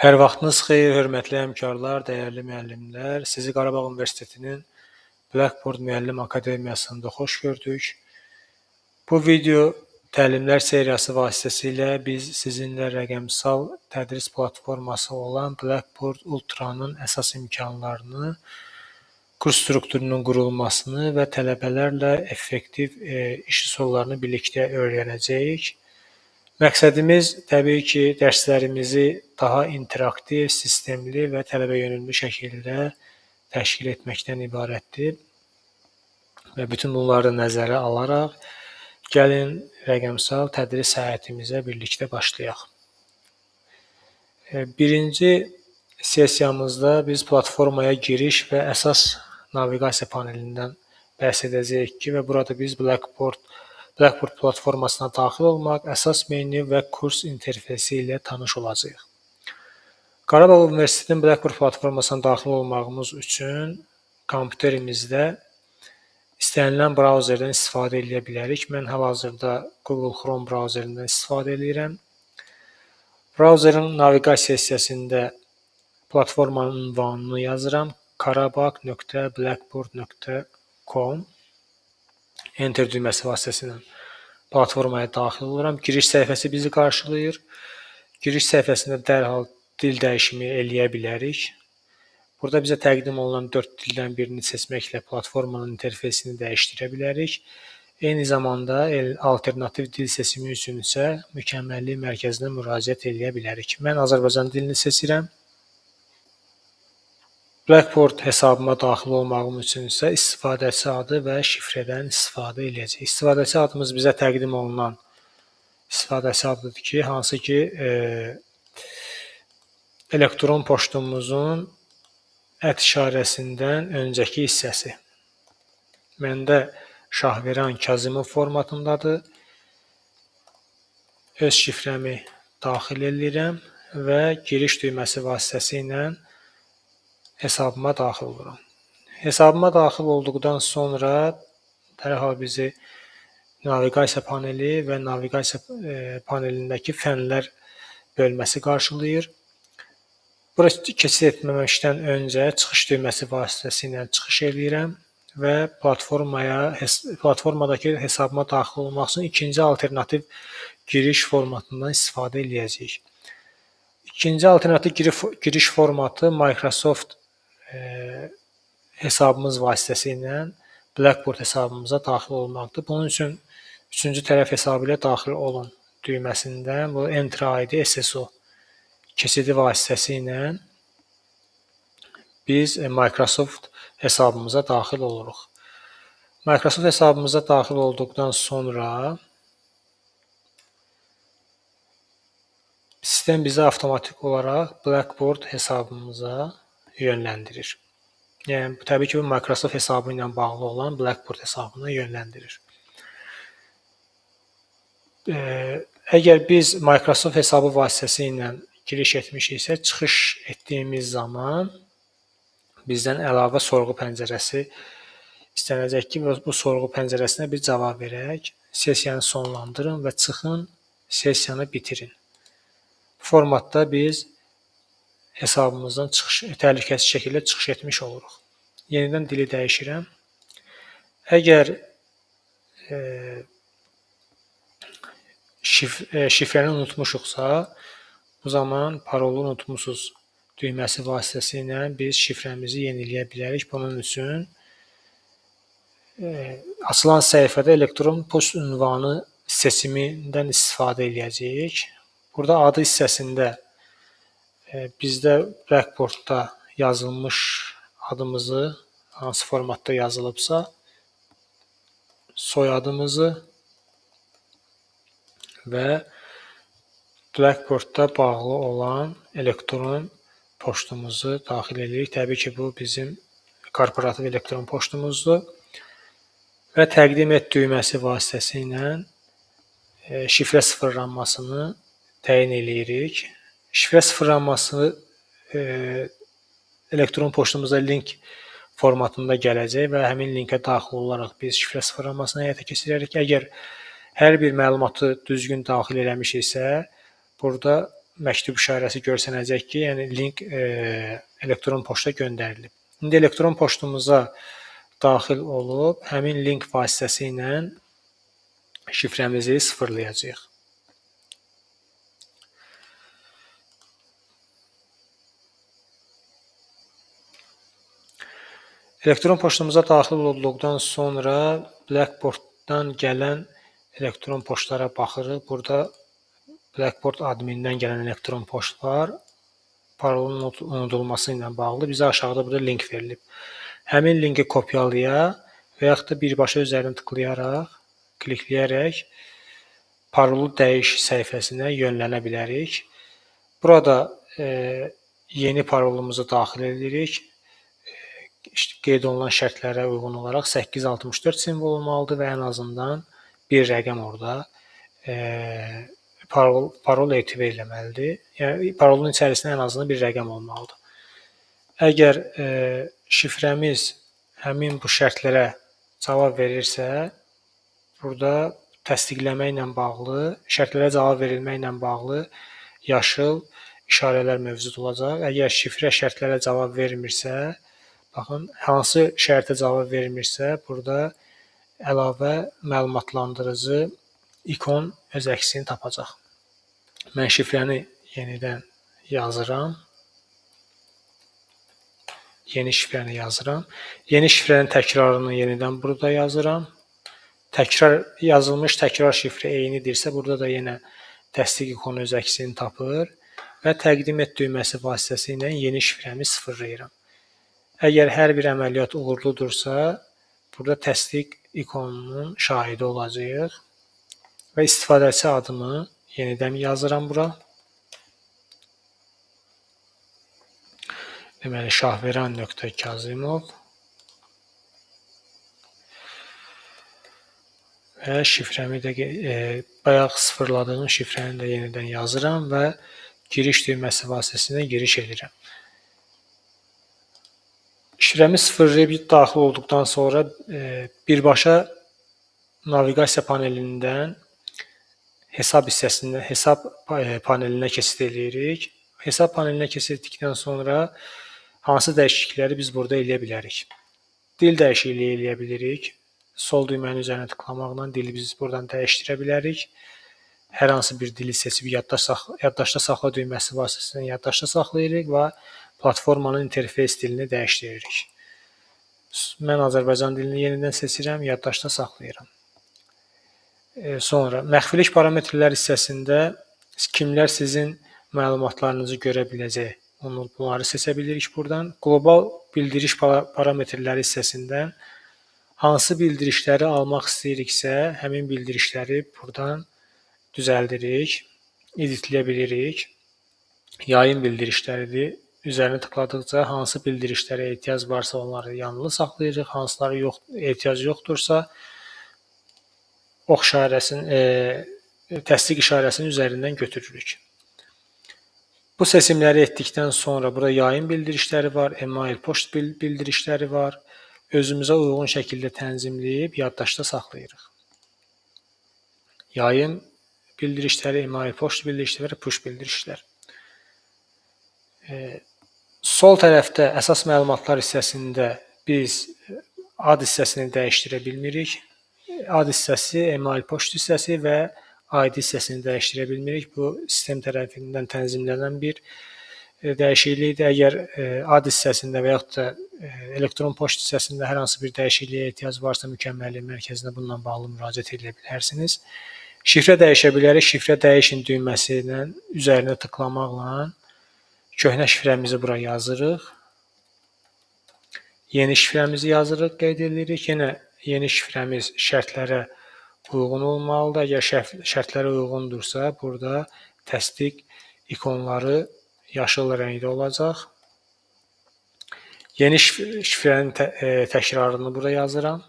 Hər vaxtınız xeyir, hörmətli həmkarlar, dəyərli müəllimlər. Sizi Qarabağ Universitetinin Blackboard Müəllim Akademiyasında xoş gördük. Bu video təlimlər seriyası vasitəsilə biz sizinlə rəqəmsal tədris platforması olan Blackboard Ultra-nın əsas imkanlarını, kurs strukturunun qurulmasını və tələbələrlə effektiv iş üsullarını birlikdə öyrənəcəyik. Məqsədimiz təbii ki, dərslərimizi daha interaktiv, sistemli və tələbə yönümlü şəkildə təşkil etməkdən ibarətdir. Və bütün bunları nəzərə alaraq, gəlin rəqəmsal tədris səyahətimizə birlikdə başlayaq. Birinci sessiyamızda biz platformaya giriş və əsas naviqasiya panelindən bəhs edəcəyik ki, və burada biz Blackboard platformasına daxil olmaq, əsas menyu və kurs interfeysi ilə tanış olacağıq. Qarabağ Universitetinin Blackboard platformasına daxil olmağımız üçün kompüterimizdə istənilən brauzerdən istifadə edə bilərik. Mən hal-hazırda Google Chrome brauzerindən istifadə edirəm. Brauzerin naviqasiya hissəsində platformanın ünvanını yazıram. karabağ.blackboard.com Enter düyməsi vasitəsilə platformaya daxil oluram. Giriş səhifəsi bizi qarşılayır. Giriş səhifəsində dərhal dil dəyişimi eləyə bilərik. Burada bizə təqdim olunan 4 dildən birini seçməklə platformanın interfeysini dəyişdirə bilərik. Eyni zamanda alternativ dil seçimi üçün isə mükəmməllik mərkəzinə müraciət eləyə bilərik. Mən Azərbaycan dilini seçirəm. Blackboard hesabıma daxil olmağım üçün isə istifadəçi adı və şifrədən istifadə edəcəyik. İstifadəçi adımız bizə təqdim olunan istifadəçi adıdır ki, hansı ki elektron poçtumuzun @ öncəki hissəsi. Məndə Şahveran Kazımov formatındadır. Öz şifrəmi daxil edirəm və giriş düyməsi vasitəsilə hesabıma daxil oluram. Hesabıma daxil olduqdan sonra dərhal bizi naviqasiya paneli və naviqasiya panelindəki fənlər bölməsi qarşılayır. Bura keçid etməmişdən öncə çıxış düyməsi vasitəsilə çıxış edirəm və platformadakı hesabıma daxil olmaq üçün ikinci alternativ giriş formatından istifadə edəcəyik. İkinci alternativ giriş formatı Microsoft hesabımız vasitəsilə Blackboard hesabımıza daxil olmaqdır. Bunun üçün üçüncü tərəf hesabı ilə daxil olun düyməsindən bu Enter ID SSO keçidi vasitəsilə biz Microsoft hesabımıza daxil oluruq. Microsoft hesabımıza daxil olduqdan sonra sistem bizi avtomatik olaraq Blackboard hesabımıza yönləndirir. Yəni, təbii ki, bu Microsoft hesabı ilə bağlı olan Blackboard hesabına yönləndirir. Əgər biz Microsoft hesabı vasitəsilə giriş etmişiksə, çıxış etdiyimiz zaman bizdən əlavə sorğu pəncərəsi istənəcək ki, bu sorğu pəncərəsinə bir cavab verək. Sessiyanı sonlandırın və çıxın, sessiyanı bitirin. Bu formatda biz hesabımızdan təhlükəsiz şəkildə çıxış etmiş oluruq. Yenidən dili dəyişirəm. Əgər şifrəni unutmuşuqsa, bu zaman parolu unutmuşuz düyməsi vasitəsilə biz şifrəmizi yeniləyə bilərik. Bunun üçün açılan səhifədə elektron poçt ünvanı seçimindən istifadə edəcəyik. Burada adı hissəsində bizdə Blackboardda yazılmış adımızı, hansı formatda yazılıbsa, soyadımızı və Blackboardda bağlı olan elektron poçtumuzu daxil edirik. Təbii ki, bu bizim korporativ elektron poçtumuzdur. Və təqdim et düyməsi vasitəsilə şifrə sıfırlanmasını təyin edirik. Şifrə sıfırlanması elektron poçtumuza link formatında gələcək və həmin linkə daxil olaraq biz şifrə sıfırlanmasını həyata keçirərik. Əgər hər bir məlumatı düzgün daxil eləmişiksə, burada məktub işarəsi görsənəcək ki, yəni link elektron poçta göndərilib. İndi elektron poçtumuza daxil olub həmin link vasitəsilə şifrəmizi sıfırlayacağıq. Elektron poçtumuza daxil olduqdan sonra Blackboard-dan gələn elektron poçtlara baxırıq. Burada Blackboard adminindən gələn elektron poçt var. Parolun unudulması ilə bağlı bizə aşağıda burada link verilib. Həmin linki kopyalaya və yaxud da birbaşa üzərini klikləyərək parolu dəyiş səhifəsinə yönlənə bilərik. Burada yeni parolumuzu daxil edirik. Qeyd olunan şərtlərə uyğun olaraq 864 simvol olmalıdır və ən azından bir rəqəm orada parol etibar eləməlidir. Yəni parolun içərisində ən azından bir rəqəm olmalıdır. Əgər şifrəmiz həmin bu şərtlərə cavab verirsə, burada təsdiqləməklə bağlı, şərtlərə cavab verilməklə bağlı yaşıl işarələr mövcud olacaq. Əgər şifrə şərtlərə cavab vermirsə, baxın, hansı şərtə cavab vermirsə, burada əlavə məlumatlandırıcı ikon öz əksini tapacaq. Mən şifrəni yenidən yazıram. Yeni şifrəni yazıram. Yeni şifrənin təkrarını yenidən burada yazıram. Yazılmış təkrar şifrə eynidirsə, burada da yenə təsdiq ikonu öz əksini tapır və təqdim et düyməsi vasitəsilə yeni şifrəmi sıfırlayıram. Əgər hər bir əməliyyat uğurludursa, burada təsdiq ikonunun şahidi olacağıq və istifadəçi adımı yenidən yazıram bura. Deməli, Şahveran.Kazimov və şifrəmi də bayaq sıfırladığım şifrəni də yenidən yazıram və giriş düyməsi vasitəsilə giriş edirəm. Şifrəmi sıfırlayıb daxil olduqdan sonra birbaşa naviqasiya panelindən hesab hissəsində, hesab panelinə keçid edirik. Hesab panelinə keçid etdikdən sonra hansı dəyişiklikləri biz burada eləyə bilərik? Dil dəyişikliyi eləyə bilirik. Sol düymənin üzərinə tıklamaqla dili biz buradan dəyişdirə bilərik. Hər hansı bir dili seçib yaddaşda saxla düyməsi vasitəsilə yaddaşda saxlayırıq və platformanın interfeys dilini dəyişdiririk. Mən Azərbaycan dilini yenidən seçirəm, yaddaşda saxlayıram. Sonra məxfilik parametrlər hissəsində kimlər sizin məlumatlarınızı görə biləcək? Bunları seçə bilirik buradan. Qlobal bildiriş parametrləri hissəsindən hansı bildirişləri almaq istəyiriksə, həmin bildirişləri buradan düzəldirik, editləyə bilirik. Yayın bildirişləridir. Üzərinə tıkladıqca hansı bildirişlərə ehtiyac varsa onları yanılı saxlayırıq, hansılara ehtiyac yoxdursa ox işarəsinin, təsdiq işarəsinin üzərindən götürürük. Bu seçimləri etdikdən sonra burada yayın bildirişləri var, email poçt bildirişləri var. Özümüzə uyğun şəkildə tənzimləyib yaddaşda saxlayırıq. Yayın bildirişləri, email poçt bildirişləri və push bildirişlər. Sol tərəfdə əsas məlumatlar hissəsində biz ad hissəsini dəyişdirə bilmirik. Ad hissəsi, email poçt hissəsi və ID hissəsini dəyişdirə bilmirik. Bu sistem tərəfindən tənzimlənən bir dəyişiklikdir. Əgər ad hissəsində və yaxud da elektron poçt hissəsində hər hansı bir dəyişikliyə ehtiyac varsa, mükəmməllik mərkəzinə bununla bağlı müraciət edə bilərsiniz. Şifrə dəyişə bilərik. Şifrə dəyişin düyməsilə üzərinə tıklamaqla köhnə şifrəmizi bura yazırıq. Yeni şifrəmizi yazırıq, qeyd edirik. Yenə yeni şifrəmiz şərtlərə uyğun olmalıdır. Əgər şərtlərə uyğundursa, burada təsdiq ikonları yaşıl rəngdə olacaq. Yeni şifrənin təkrarını bura yazıram.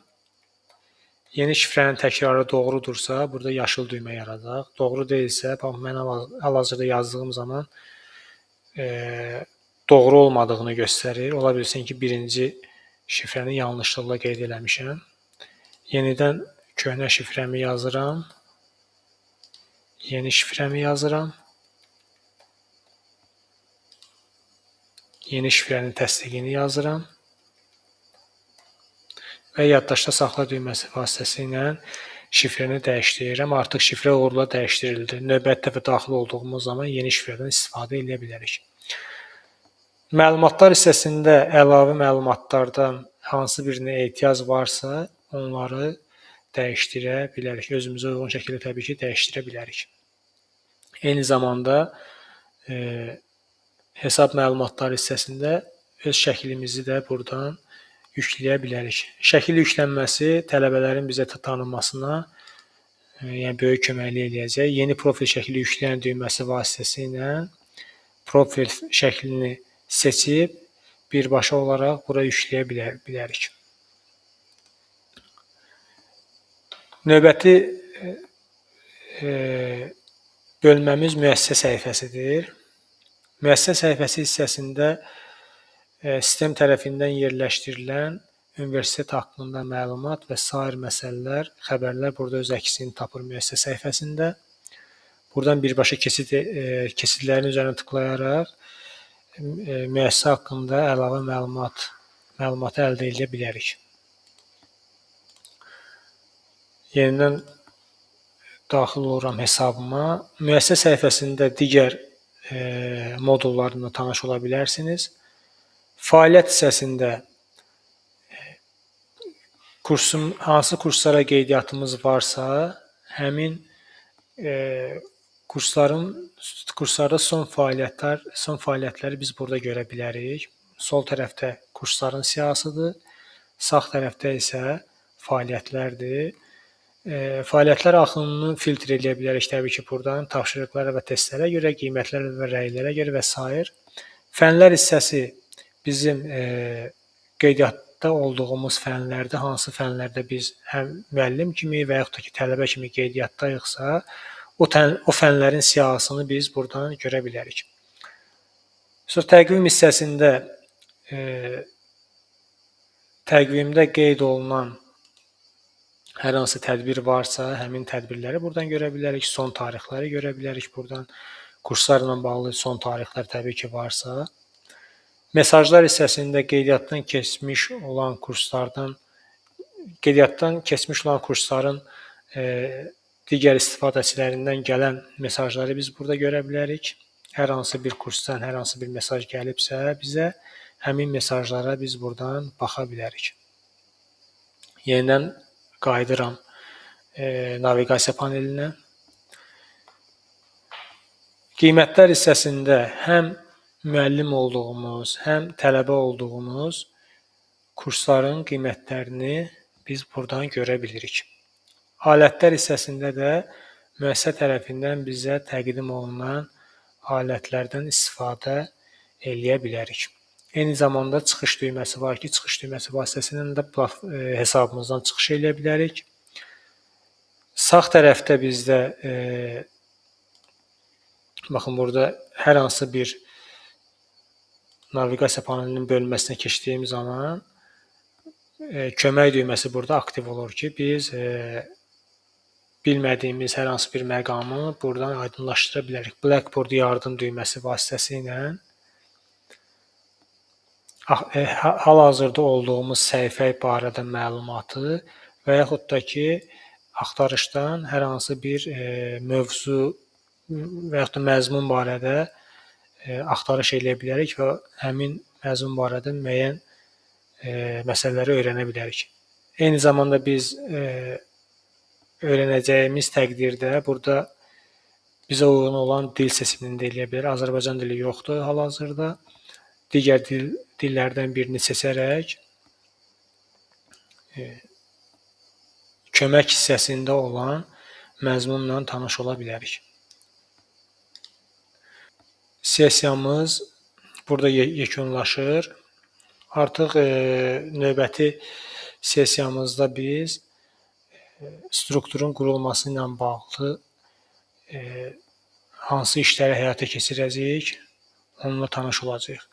Yeni şifrənin təkrarı doğrudursa, burada yaşıl düymə yaradacaq. Doğru deyilsə, mən hal-hazırda yazdığım zaman doğru olmadığını göstərir. Ola bilsin ki, birinci şifrəni yanlışlıqla qeyd eləmişəm. Yenidən köhnə şifrəmi yazıram. Yeni şifrəmi yazıram. yeni şifrənin təsdiqini yazıram və yaddaşda saxla düyməsi vasitəsilə şifrəni dəyişdirirəm. Artıq şifrə uğurla dəyişdirildi. Növbəti dəfə daxil olduğumuz zaman yeni şifrədən istifadə edə bilərik. Məlumatlar hissəsində əlavə məlumatlardan hansı birinə ehtiyac varsa, onları dəyişdirə bilərik. Özümüzə uyğun şəkildə təbii ki, dəyişdirə bilərik. Eyni zamanda hesab məlumatları hissəsində öz şəklimizi də buradan yükləyə bilərik. Şəkil yüklənməsi tələbələrin bizə tanınmasına böyük köməklik eləyəcək. Yeni profil şəkli yükləyən düyməsi vasitəsilə profil şəklini seçib birbaşa olaraq bura yükləyə bilərik. Növbəti bölməmiz müəssisə səhifəsidir. Müəssisə səhifəsi hissəsində sistem tərəfindən yerləşdirilən universitet haqqında məlumat və sair məsələlər, xəbərlər burada öz əksini tapır müəssisə səhifəsində. Buradan birbaşa keçidlərin üzərinə tıklayaraq müəssisə haqqında əlavə məlumatı əldə edə bilərik. Yenidən daxil oluram hesabıma. Müəssisə səhifəsində digər modullarla tanış ola bilərsiniz. Fəaliyyət hissəsində hansı kurslara qeydiyyatımız varsa, həmin kurslarda son fəaliyyətləri biz burada görə bilərik. Sol tərəfdə kursların siyahısıdır, sağ tərəfdə isə fəaliyyətlərdir. Fəaliyyətlər axınını filtr edə bilərik təbii ki, buradan tapşırıqlara və testlərə görə, qiymətlərə və rəylərə görə və s. Fənlər hissəsi bizim qeydiyyatda olduğumuz fənlərdə, hansı fənlərdə biz həm müəllim kimi və yaxud da ki, tələbə kimi qeydiyyatdayıqsa, o fənlərin siyahısını biz buradan görə bilərik. Sonra təqvim hissəsində təqvimdə qeyd olunan hər hansı tədbir varsa, həmin tədbirləri buradan görə bilərik, son tarixləri görə bilərik buradan. Kurslarla bağlı son tarixlər təbii ki, varsa. Mesajlar hissəsində qeydiyyatdan keçmiş olan kursların digər istifadəçilərindən gələn mesajları biz burada görə bilərik. Hər hansı bir kursdan hər hansı bir mesaj gəlibsə bizə, həmin mesajlara biz buradan baxa bilərik. Yenidən qayıdıram naviqasiya panelinə. Qiymətlər hissəsində həm müəllim olduğumuz, həm tələbə olduğumuz kursların qiymətlərini biz buradan görə bilirik. Alətlər hissəsində də müəssisə tərəfindən bizə təqdim olunan alətlərdən istifadə eləyə bilərik. Eyni zamanda çıxış düyməsi var ki, çıxış düyməsi vasitəsilə də hesabımızdan çıxış eləyə bilərik. Sağ tərəfdə bizdə baxın, burada hər hansı bir naviqasiya panelinin bölməsinə keçdiyim zaman kömək düyməsi burada aktiv olur ki, biz bilmədiyimiz hər hansı bir məqamı buradan aydınlaşdıra bilərik. Blackboard yardım düyməsi vasitəsilə hal-hazırda olduğumuz səhifə barədə məlumatı və yaxud da ki, axtarışdan hər hansı bir mövzu və yaxud da məzmun barədə axtarış eləyə bilərik və həmin məzmun barədə müəyyən məsələləri öyrənə bilərik. Eyni zamanda biz öyrənəcəyimiz təqdirdə burada bizə uyğun olan dil seçimini də eləyə bilərik. Azərbaycan dili yoxdur hal-hazırda. Digər dillərdən birini seçərək kömək hissəsində olan məzmunla tanış ola bilərik. Sessiyamız burada yekunlaşır. Artıq növbəti sessiyamızda biz strukturun qurulması ilə bağlı hansı işləri həyata keçirəcəyik, onunla tanış olacağıq.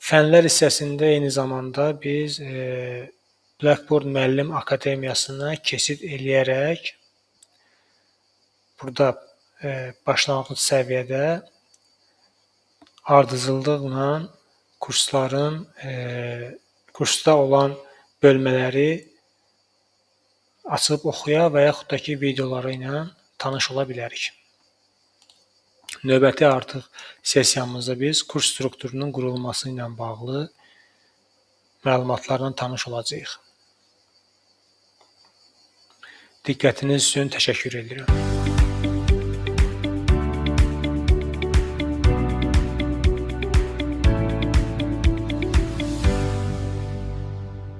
Fənlər hissəsində eyni zamanda biz Blackboard müəllim akademiyasına keçid eləyərək burada başlanğıc səviyyədə ardıcıllıqla kursların kursda olan bölmələri açıb oxuya və yaxud da ki, videoları ilə tanış ola bilərik. Növbəti artıq sessiyamızda biz kurs strukturunun qurulması ilə bağlı məlumatlarla tanış olacağıq. Diqqətiniz üçün təşəkkür edirəm.